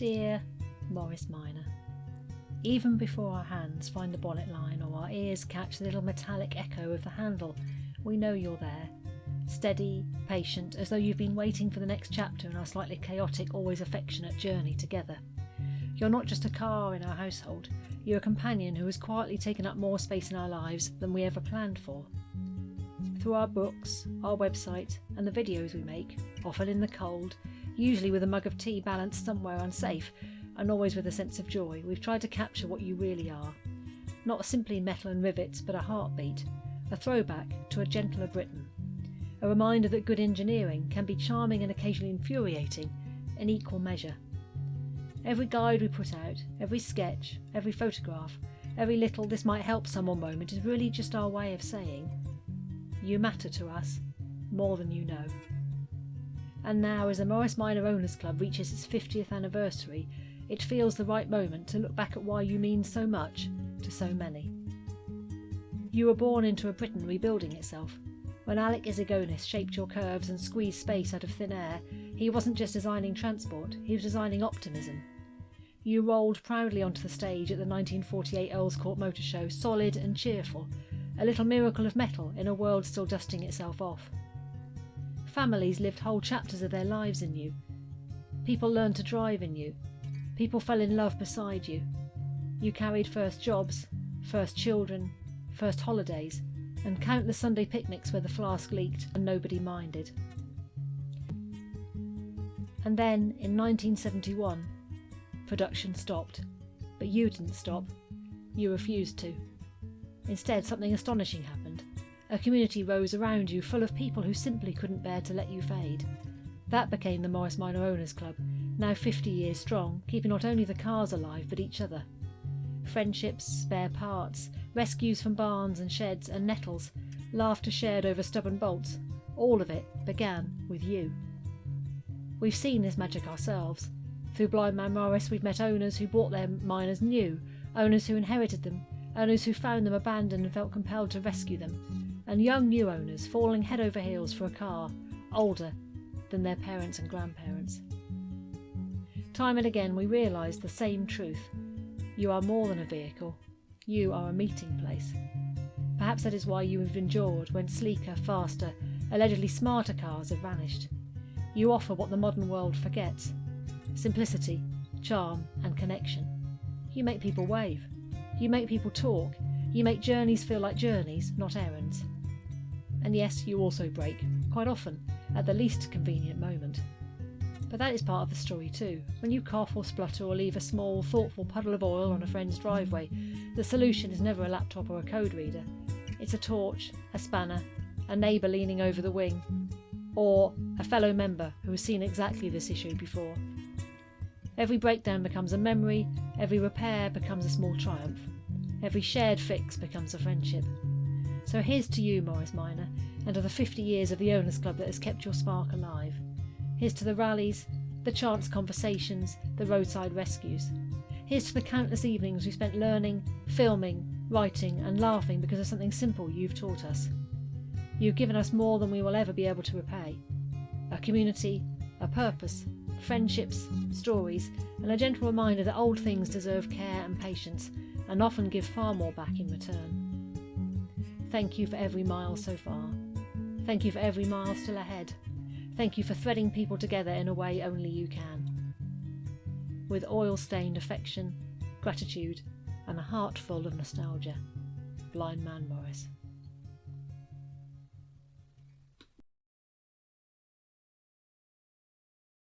Dear Morris Minor, even before our hands find the bonnet line or our ears catch the little metallic echo of the handle, we know you're there, steady, patient, as though you've been waiting for the next chapter in our slightly chaotic, always affectionate journey together. You're not just a car in our household, you're a companion who has quietly taken up more space in our lives than we ever planned for. Through our books, our website, and the videos we make, often in the cold, usually with a mug of tea balanced somewhere unsafe, and always with a sense of joy, we've tried to capture what you really are. Not simply metal and rivets, but a heartbeat, a throwback to a gentler Britain. A reminder that good engineering can be charming and occasionally infuriating in equal measure. Every guide we put out, every sketch, every photograph, every little "this might help someone" moment is really just our way of saying, you matter to us more than you know. And now, as the Morris Minor Owners Club reaches its 50th anniversary, it feels the right moment to look back at why you mean so much to so many. You were born into a Britain rebuilding itself. When Alec Isigonis shaped your curves and squeezed space out of thin air, he wasn't just designing transport, he was designing optimism. You rolled proudly onto the stage at the 1948 Earls Court Motor Show, solid and cheerful, a little miracle of metal in a world still dusting itself off. Families lived whole chapters of their lives in you. People learned to drive in you. People fell in love beside you. You carried first jobs, first children, first holidays, and countless Sunday picnics where the flask leaked and nobody minded. And then, in 1971, production stopped. But you didn't stop. You refused to. Instead, something astonishing happened. A community rose around you, full of people who simply couldn't bear to let you fade. That became the Morris Minor Owners Club, now 50 years strong, keeping not only the cars alive, but each other. Friendships, spare parts, rescues from barns and sheds and nettles, laughter shared over stubborn bolts, all of it began with you. We've seen this magic ourselves. Through Blind Man Morris, we've met owners who bought their miners new, owners who inherited them, owners who found them abandoned and felt compelled to rescue them, and young new owners falling head over heels for a car, older than their parents and grandparents. Time and again we realised the same truth. You are more than a vehicle. You are a meeting place. Perhaps that is why you have endured when sleeker, faster, allegedly smarter cars have vanished. You offer what the modern world forgets: simplicity, charm and connection. You make people wave. You make people talk. You make journeys feel like journeys, not errands. And yes, you also break, quite often, at the least convenient moment. But that is part of the story too. When you cough or splutter or leave a small, thoughtful puddle of oil on a friend's driveway, the solution is never a laptop or a code reader. It's a torch, a spanner, a neighbour leaning over the wing, or a fellow member who has seen exactly this issue before. Every breakdown becomes a memory, every repair becomes a small triumph, every shared fix becomes a friendship. So here's to you, Morris Minor, and to the 50 years of the Owners Club that has kept your spark alive. Here's to the rallies, the chance conversations, the roadside rescues. Here's to the countless evenings we spent learning, filming, writing and laughing because of something simple you've taught us. You've given us more than we will ever be able to repay. A community, a purpose, friendships, stories, and a gentle reminder that old things deserve care and patience, and often give far more back in return. Thank you for every mile so far. Thank you for every mile still ahead. Thank you for threading people together in a way only you can. With oil-stained affection, gratitude, and a heart full of nostalgia, Blind Man Morris.